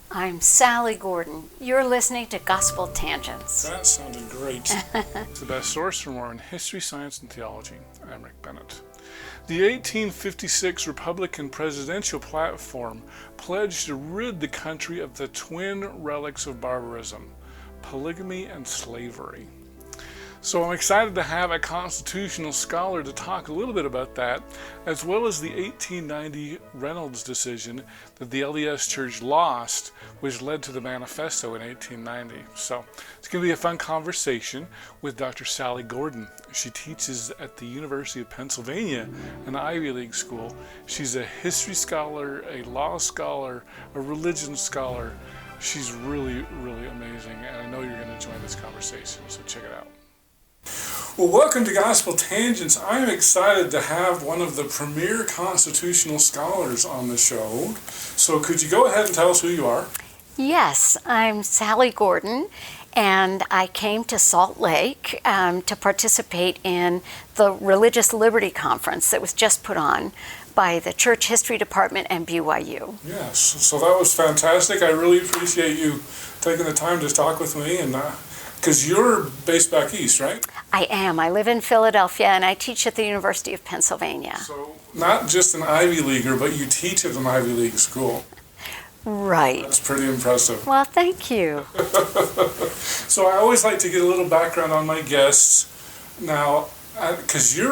I'm Sally Gordon. You're listening to Gospel Tangents. That sounded great. It's the best source for Mormon history, science, and theology. I'm Rick Bennett. The 1856 Republican presidential platform pledged to rid the country of the twin relics of barbarism, polygamy and slavery. So I'm excited to have a constitutional scholar to talk a little bit about that, as well as the 1890 Reynolds decision that the LDS Church lost, which led to the manifesto in 1890. So it's going to be a fun conversation with Dr. Sally Gordon. She teaches at the University of Pennsylvania, an Ivy League school. She's a history scholar, a law scholar, a religion scholar. She's really, really amazing, and I know you're going to enjoy this conversation, so check it out. Well, welcome to Gospel Tangents. I'm excited to have one of the premier constitutional scholars on the show. So could you go ahead and tell us who you are? Yes, I'm Sally Gordon, and I came to Salt Lake to participate in the Religious Liberty Conference that was just put on by the Church History Department and BYU. Yes, so that was fantastic. I really appreciate you taking the time to talk with me, and because you're based back east, right? I am. I live in Philadelphia, and I teach at the University of Pennsylvania. So not just an Ivy Leaguer, but you teach at an Ivy League school. Right. That's pretty impressive. Well, thank you. So I always like to get a little background on my guests. Now, because you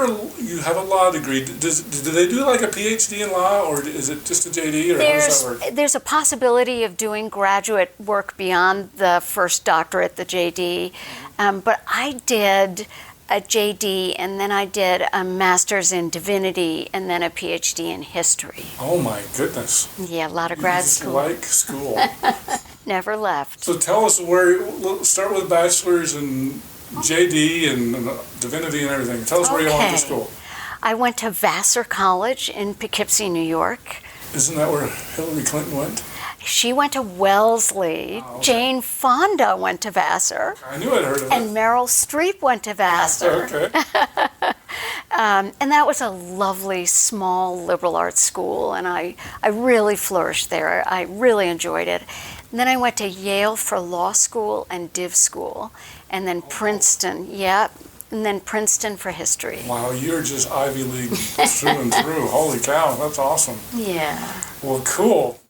have a law degree, do they do like a PhD in law, or is it just a JD, or how does that work? There's a possibility of doing graduate work beyond the first doctorate, the JD, but I did a JD, and then I did a master's in divinity, and then a PhD in history. Oh my goodness. Yeah, a lot of grad school. Like school. Never left. So tell us start with bachelor's and JD and divinity and everything. Tell us where you went to school. I went to Vassar College in Poughkeepsie, New York. Isn't that where Hillary Clinton went? She went to Wellesley. Oh, okay. Jane Fonda went to Vassar. I knew I'd heard of it. And Meryl Streep went to Vassar. Okay. And that was a lovely, small liberal arts school, and I really flourished there. I really enjoyed it. And then I went to Yale for law school and div school, and then Princeton, and then Princeton for history. Wow, you're just Ivy League through and through. Holy cow, that's awesome. Yeah. Well, cool.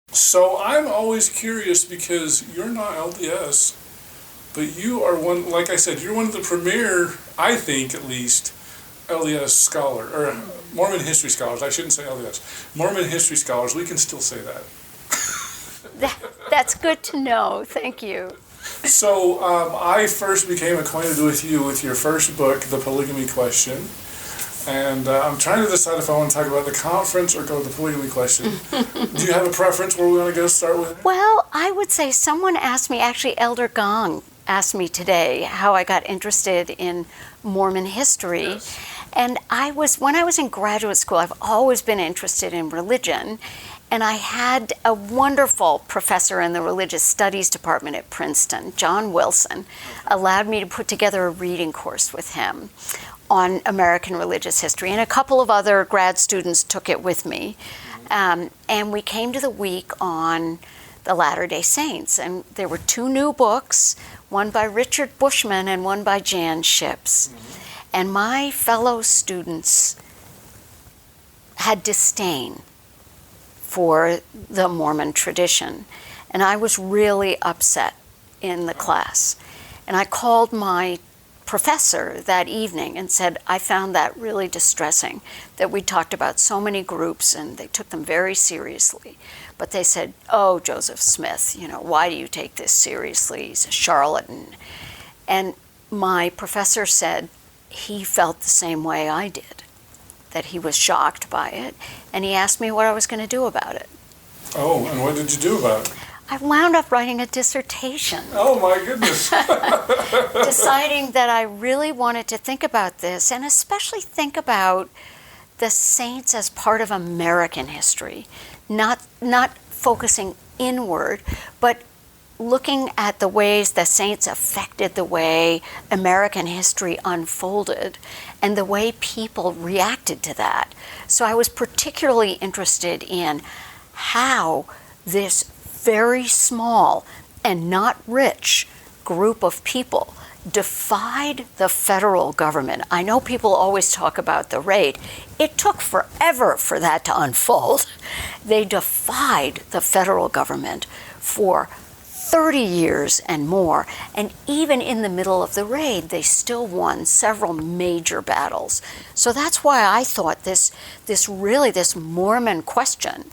So I'm always curious because you're not LDS, but you are one, like I said, you're one of the premier, I think at least, LDS scholar, or Mormon history scholars. I shouldn't say LDS. Mormon history scholars, we can still say that. That's good to know. Thank you. So I first became acquainted with you with your first book, The Polygamy Question. And I'm trying to decide if I want to talk about the conference or go with the polygamy question. Do you have a preference where we want to go start with? Well, I would say someone asked me, actually Elder Gong asked me today how I got interested in Mormon history. Yes. And when I was in graduate school, I've always been interested in religion. And I had a wonderful professor in the religious studies department at Princeton, John Wilson, allowed me to put together a reading course with him on American religious history, and a couple of other grad students took it with me. And we came to the week on the Latter-day Saints, and there were two new books, one by Richard Bushman and one by Jan Ships. And my fellow students had disdain for the Mormon tradition, and I was really upset in the class. And I called my professor that evening and said, I found that really distressing, that we talked about so many groups and they took them very seriously. But they said, oh, Joseph Smith, why do you take this seriously? He's a charlatan. And my professor said he felt the same way I did, that he was shocked by it, and he asked me what I was going to do about it. Oh, and what did you do about it? I wound up writing a dissertation. Oh my goodness. Deciding that I really wanted to think about this, and especially think about the saints as part of American history, not focusing inward, but looking at the ways the saints affected the way American history unfolded and the way people reacted to that. So I was particularly interested in how this very small and not rich group of people defied the federal government. I know people always talk about the raid. It took forever for that to unfold. They defied the federal government for 30 years and more, and even in the middle of the raid, they still won several major battles. So that's why I thought this Mormon question,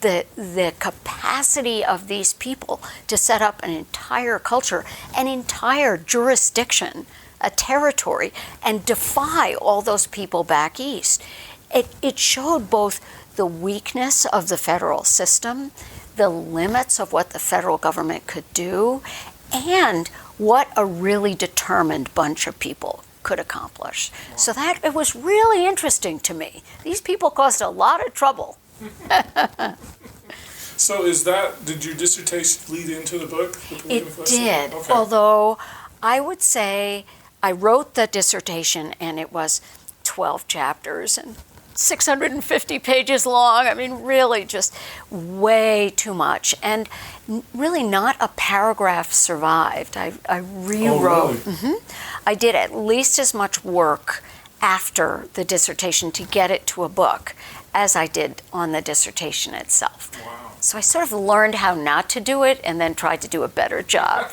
the capacity of these people to set up an entire culture, an entire jurisdiction, a territory, and defy all those people back east. It showed both the weakness of the federal system, the limits of what the federal government could do, and what a really determined bunch of people could accomplish. Wow. So that it was really interesting to me. These people caused a lot of trouble. So did your dissertation lead into the book? It did, okay. Although I would say I wrote the dissertation and it was 12 chapters and 650 pages long. I mean, really just way too much. And really not a paragraph survived. I rewrote. Oh, really? I did at least as much work after the dissertation to get it to a book as I did on the dissertation itself. Wow. So I sort of learned how not to do it and then tried to do a better job.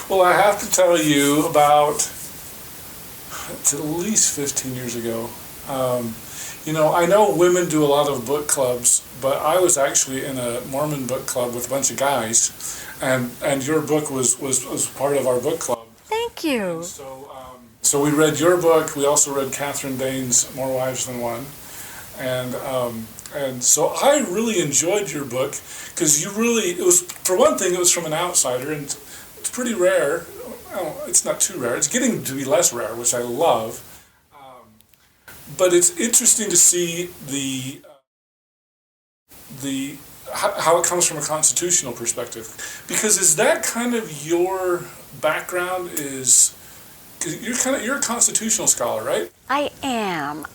Well, I have to tell you about, it's at least 15 years ago. I know women do a lot of book clubs, but I was actually in a Mormon book club with a bunch of guys, and your book was part of our book club. Thank you. So we read your book. We also read Catherine Dane's More Wives Than One, and so I really enjoyed your book because it was, for one thing, it was from an outsider, and it's pretty rare. Well, it's not too rare. It's getting to be less rare, which I love. But it's interesting to see how it comes from a constitutional perspective, because is that kind of your background? You're a constitutional scholar, right? I am,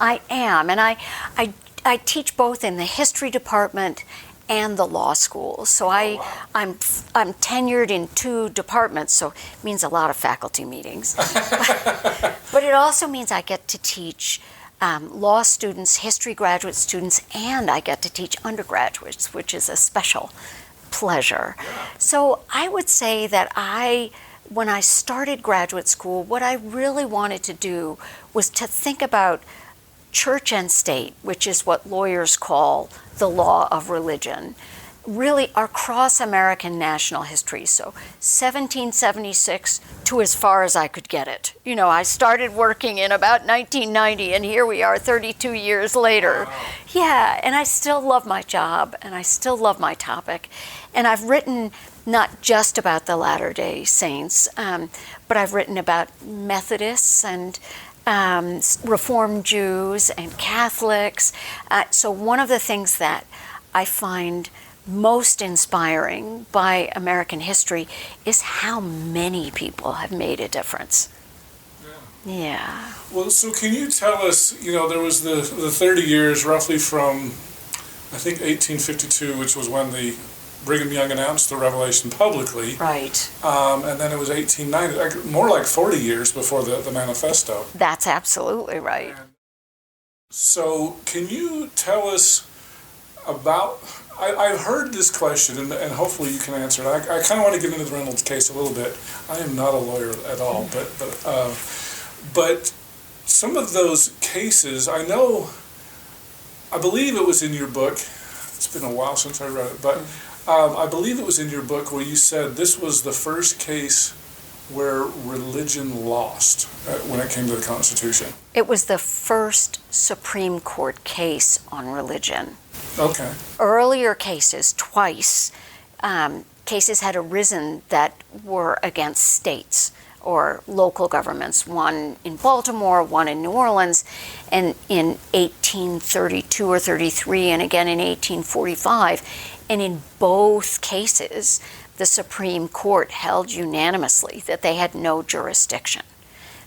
and I teach both in the history department and the law school. So I'm tenured in 2 departments, so it means a lot of faculty meetings. But it also means I get to teach law students, history graduate students, and I get to teach undergraduates, which is a special pleasure. Yeah. So I would say that when I started graduate school, what I really wanted to do was to think about church and state, which is what lawyers call the law of religion, really across American national history. So 1776 to as far as I could get it. I started working in about 1990, and here we are 32 years later. Wow. Yeah, and I still love my job, and I still love my topic. And I've written not just about the Latter-day Saints, but I've written about Methodists and Reformed Jews and Catholics. So one of the things that I find most inspiring by American history is how many people have made a difference. Yeah. Well, so can you tell us, there was the 30 years roughly from, I think, 1852, which was when the Brigham Young announced the revelation publicly. Right. And then it was 1890, more like 40 years before the manifesto. That's absolutely right. So can you tell us about, I've heard this question, and hopefully you can answer it. I kind of want to get into the Reynolds case a little bit. I am not a lawyer at all, but some of those cases, I believe it was in your book. It's been a while since I read it, but I believe it was in your book where you said this was the first case where religion lost when it came to the Constitution. It was the first Supreme Court case on religion. Okay. Earlier cases, twice, cases had arisen that were against states or local governments, one in Baltimore, one in New Orleans, and in 1832 or 33, and again in 1845. And in both cases, the Supreme Court held unanimously that they had no jurisdiction,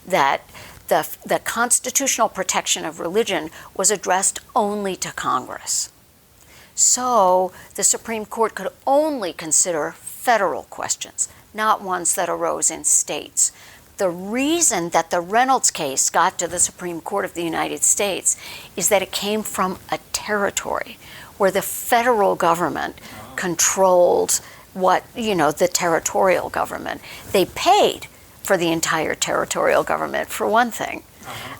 that the constitutional protection of religion was addressed only to Congress. So the Supreme Court could only consider federal questions, not ones that arose in states. The reason that the Reynolds case got to the Supreme Court of the United States is that it came from a territory where the federal government controlled the territorial government. They paid for the entire territorial government, for one thing.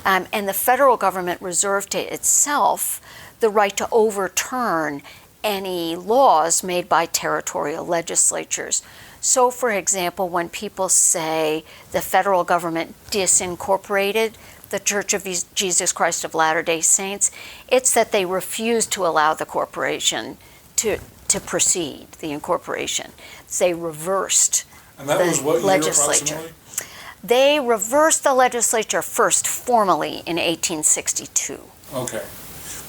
And the federal government reserved to itself the right to overturn any laws made by territorial legislatures. So, for example, when people say the federal government disincorporated the Church of Jesus Christ of Latter-day Saints, it's that they refused to allow the corporation to proceed, the incorporation. They reversed and that the was what legislature. Year, they reversed the legislature first formally in 1862. Okay.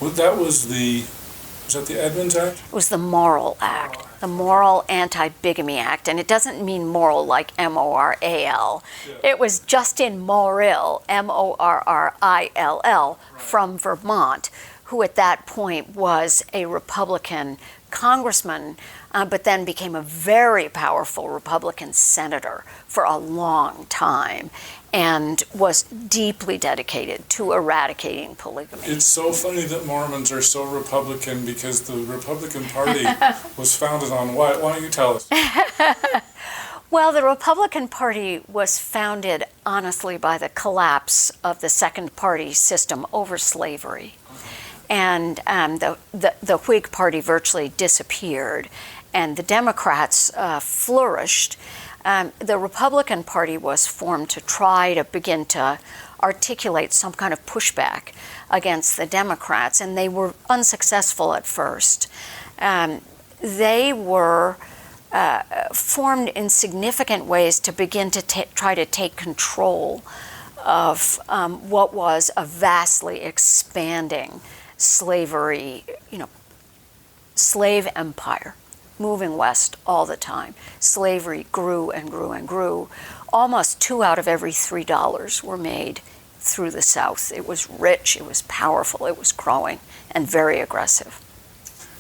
Well, was that the Edmunds Act? It was the Morrill Act, the Morrill Anti-Bigamy Act, and it doesn't mean moral like M-O-R-A-L. Yeah. It was Justin Morrill, M-O-R-R-I-L-L, from Vermont, who at that point was a Republican congressman, but then became a very powerful Republican senator for a long time and was deeply dedicated to eradicating polygamy. It's so funny that Mormons are so Republican because the Republican Party was founded on what? Why don't you tell us? Well, the Republican Party was founded, honestly, by the collapse of the second party system over slavery. And the Whig Party virtually disappeared, and the Democrats flourished. The Republican Party was formed to try to begin to articulate some kind of pushback against the Democrats, and they were unsuccessful at first. They were formed in significant ways to begin to try to take control of what was a vastly expanding slavery, slave empire, moving west all the time. Slavery grew and grew and grew. Almost 2 out of every $3 were made through the South. It was rich, it was powerful, it was growing, and very aggressive.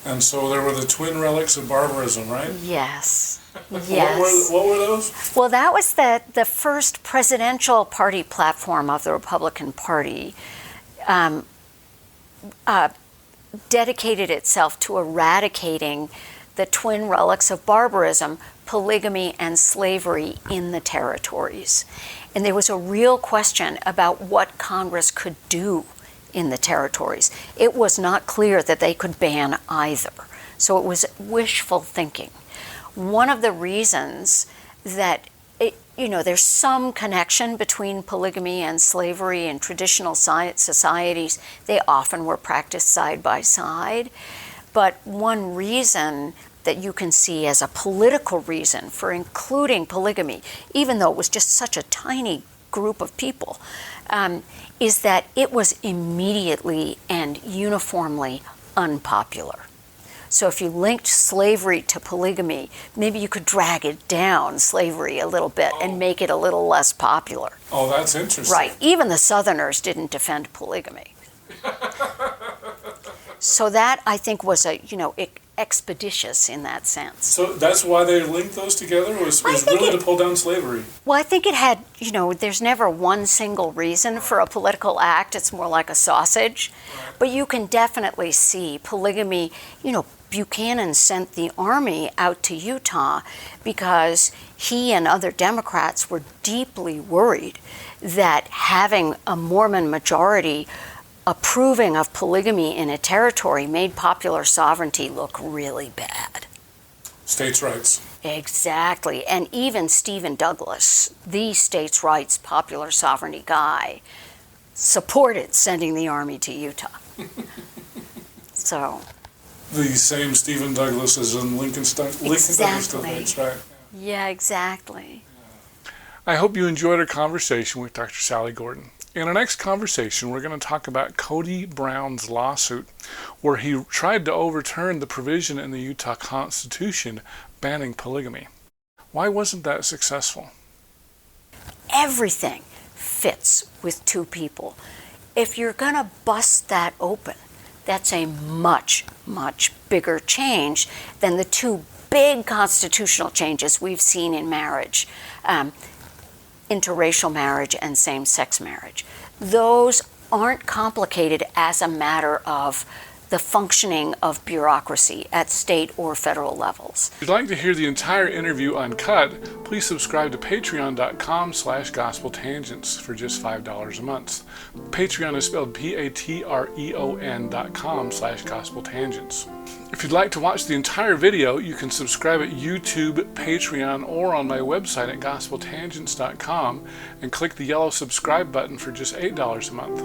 And so there were the twin relics of barbarism, right? Yes. Yes. What were those? Well, that was the first presidential party platform of the Republican Party. Dedicated itself to eradicating the twin relics of barbarism, polygamy, and slavery in the territories. And there was a real question about what Congress could do in the territories. It was not clear that they could ban either. So it was wishful thinking. One of the reasons that there's some connection between polygamy and slavery in traditional societies. They often were practiced side by side. But one reason that you can see as a political reason for including polygamy, even though it was just such a tiny group of people, is that it was immediately and uniformly unpopular. So if you linked slavery to polygamy, maybe you could drag it down, slavery, a little bit and make it a little less popular. Oh, that's interesting. Right. Even the Southerners didn't defend polygamy. So that, I think, was expeditious in that sense. So that's why they linked those together, was really to pull down slavery? Well, I think it had, there's never one single reason for a political act. It's more like a sausage. Right. But you can definitely see polygamy, Buchanan sent the army out to Utah because he and other Democrats were deeply worried that having a Mormon majority approving of polygamy in a territory made popular sovereignty look really bad. States' rights. Exactly. And even Stephen Douglas, the states' rights popular sovereignty guy, supported sending the army to Utah. So. The same Stephen Douglas as in Lincoln Douglas, right? Yeah, exactly. I hope you enjoyed our conversation with Dr. Sally Gordon. In our next conversation, we're going to talk about Cody Brown's lawsuit, where he tried to overturn the provision in the Utah Constitution banning polygamy. Why wasn't that successful? Everything fits with two people. If you're going to bust that open, That's a much, much bigger change than the two big constitutional changes we've seen in marriage, interracial marriage and same-sex marriage. Those aren't complicated as a matter of the functioning of bureaucracy at state or federal levels. If you'd like to hear the entire interview uncut, please subscribe to patreon.com/gospeltangents for just $5 a month. Patreon is spelled patreon.com/gospeltangents. If you'd like to watch the entire video, you can subscribe at YouTube, Patreon, or on my website at gospeltangents.com and click the yellow subscribe button for just $8 a month.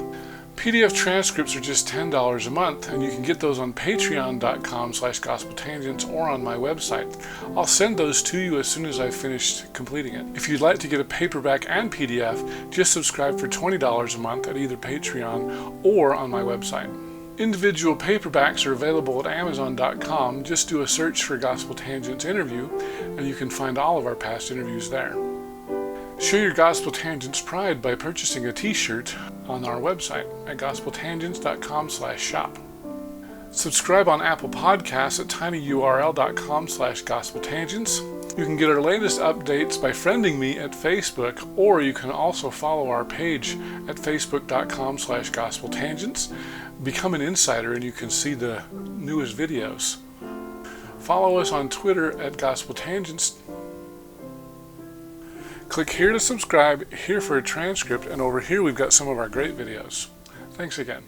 PDF transcripts are just $10 a month, and you can get those on patreon.com/gospeltangents or on my website. I'll send those to you as soon as I've finished completing it. If you'd like to get a paperback and PDF, just subscribe for $20 a month at either Patreon or on my website. Individual paperbacks are available at Amazon.com. Just do a search for Gospel Tangents Interview, and you can find all of our past interviews there. Show your Gospel Tangents pride by purchasing a t-shirt on our website at gospeltangents.com/shop. Subscribe on Apple Podcasts at tinyurl.com/gospeltangents. You can get our latest updates by friending me at Facebook, or you can also follow our page at facebook.com/gospeltangents. Become an insider and you can see the newest videos. Follow us on Twitter at Gospel Tangents. Click here to subscribe, here for a transcript, and over here we've got some of our great videos. Thanks again.